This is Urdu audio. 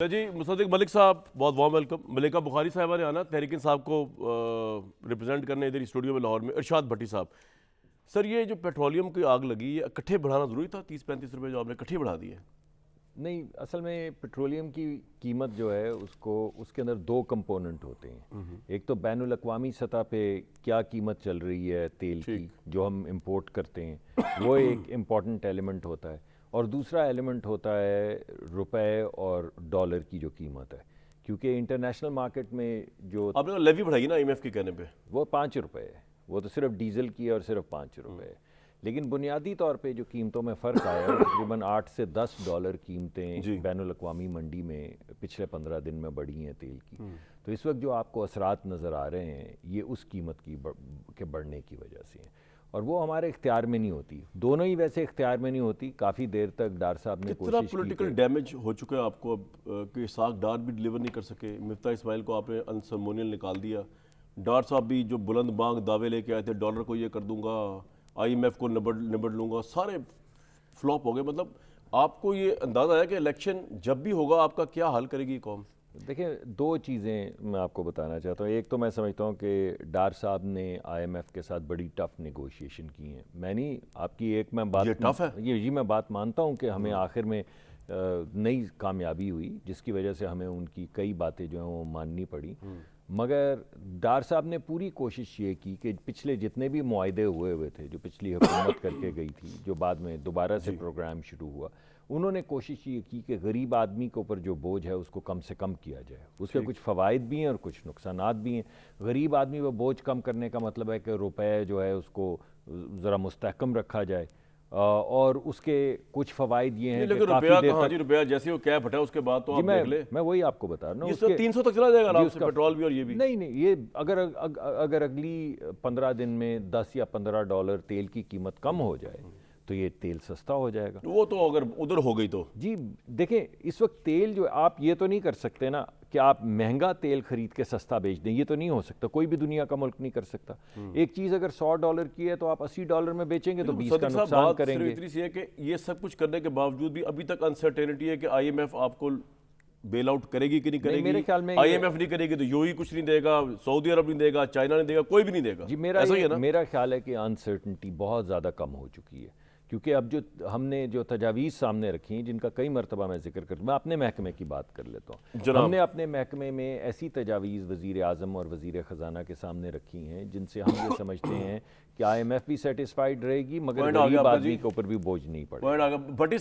جی مصدق ملک صاحب بہت وارم ویلکم. ملکہ بخاری صاحبہ نے آنا تحریک انصاف کو ریپرزینٹ کرنے ادھر اسٹوڈیو میں لاہور میں. ارشاد بھٹی صاحب, سر یہ جو پیٹرولیم کی آگ لگی ہے اکٹھے بڑھانا ضروری تھا؟ 30-35 روپے جو آپ نے اکٹھے بڑھا دیے. نہیں, اصل میں پیٹرولیم کی قیمت جو ہے اس کے اندر دو کمپوننٹ ہوتے ہیں. ایک تو بین الاقوامی سطح پہ کیا قیمت چل رہی ہے تیل کی جو ہم امپورٹ کرتے ہیں, وہ ایک امپورٹنٹ ایلیمنٹ ہوتا ہے. اور دوسرا ایلیمنٹ ہوتا ہے روپے اور ڈالر کی جو قیمت ہے, کیونکہ انٹرنیشنل مارکیٹ میں جو آپ نے لیوی بڑھائی نا آئی ایم ایف کے کہنے پہ, وہ 5 روپے ہے. وہ تو صرف ڈیزل کی ہے اور صرف 5 روپے ہے. لیکن بنیادی طور پہ جو قیمتوں میں فرق آیا ہے, تقریباً $8 سے $10 قیمتیں بین الاقوامی منڈی میں پچھلے 15 دن میں بڑھی ہیں تیل کی. تو اس وقت جو آپ کو اثرات نظر آ رہے ہیں یہ اس قیمت کے بڑھنے کی وجہ سے ہیں, اور وہ ہمارے اختیار میں نہیں ہوتی. دونوں ہی ویسے اختیار میں نہیں ہوتی. کافی دیر تک ڈار صاحب نے کتنا کوشش کی. پولیٹیکل ڈیمیج ہو چکا ہے آپ کو اب کہ اسحاق ڈار بھی ڈلیور نہیں کر سکے, مفتاح اسماعیل کو آپ نے انسرمونیل نکال دیا, ڈار صاحب بھی جو بلند بانگ دعوے لے کے آئے تھے ڈالر کو یہ کر دوں گا, آئی ایم ایف کو نبڑ لوں گا, سارے فلاپ ہو گئے. مطلب آپ کو یہ اندازہ ہے کہ الیکشن جب بھی ہوگا آپ کا کیا حل کرے گی قوم؟ دیکھیں, دو چیزیں میں آپ کو بتانا چاہتا ہوں. ایک تو میں سمجھتا ہوں کہ ڈار صاحب نے آئی ایم ایف کے ساتھ بڑی ٹف نیگوشیشن کی ہیں. میں نہیں, آپ کی ایک میں بات, یہ ٹف ہے, یہ میں بات مانتا ہوں کہ ہمیں آخر میں نئی کامیابی ہوئی جس کی وجہ سے ہمیں ان کی کئی باتیں جو ہیں وہ ماننی پڑی. مگر ڈار صاحب نے پوری کوشش یہ کی کہ پچھلے جتنے بھی معاہدے ہوئے تھے جو پچھلی حکومت کر کے گئی تھی, جو بعد میں دوبارہ سے پروگرام شروع ہوا, انہوں نے کوشش یہ کی کہ غریب آدمی کے اوپر جو بوجھ ہے اس کو کم سے کم کیا جائے. اس کے کچھ فوائد بھی ہیں اور کچھ نقصانات بھی ہیں. غریب آدمی پہ بوجھ کم کرنے کا مطلب ہے کہ روپے جو ہے اس کو ذرا مستحکم رکھا جائے, اور اس کے کچھ فوائد یہ ہیں کہ کافی دیر تک روپیہ جیسے وہ کیپ ہٹا اس کے بعد تو آپ دیکھ لیں, میں وہی آپ کو بتا رہا ہوں, یہ 300 تک چلا جائے گا آرام سے پیٹرول بھی اور یہ بھی. نہیں, یہ اگر اگلی 15 دن میں $10 یا $15 تیل کی قیمت کم ہو جائے تو یہ تیل سستا ہو جائے گا. وہ تو اگر ادھر ہو گئی تو جی دیکھیں, اس وقت تیل جو آپ یہ تو نہیں کر سکتے نا کہ آپ مہنگا تیل خرید کے سستا بیچ دیں, یہ تو نہیں ہو سکتا. کوئی بھی دنیا کا ملک نہیں کر سکتا. ایک چیز اگر $100 کی ہے تو آپ $80 میں بیچیں گے تو 20 کا نقصان کریں گے. اتنی سی ہے کہ یہ سب کچھ کرنے کے باوجود بھی ابھی تک انسرٹینٹی ہے کہ آئی ایم ایف آپ کو بیل آؤٹ کرے گی کہ نہیں کرے گی. میرے خیال میں آئی ایم ایف نہیں کرے گی تو یو ہی کچھ نہیں دے گا, سعودی عرب نہیں دے گا, چائنا نہیں دے گا, کوئی بھی نہیں دے گا. جی میرا خیال ہے کہ انسرٹنٹی بہت زیادہ کم ہو چکی ہے, کیونکہ اب جو ہم نے جو تجاویز سامنے رکھی ہیں جن کا کئی مرتبہ میں ذکر کرتا ہوں, میں اپنے محکمے کی بات کر لیتا ہوں. ہم نے اپنے محکمے میں ایسی تجاویز وزیر اعظم اور وزیر خزانہ کے سامنے رکھی ہیں جن سے ہم یہ سمجھتے ہیں کہ آئی ایم ایف بھی سیٹسفائیڈ رہے گی مگر غریب آدمی کے اوپر بھی بوجھ نہیں پڑے گا.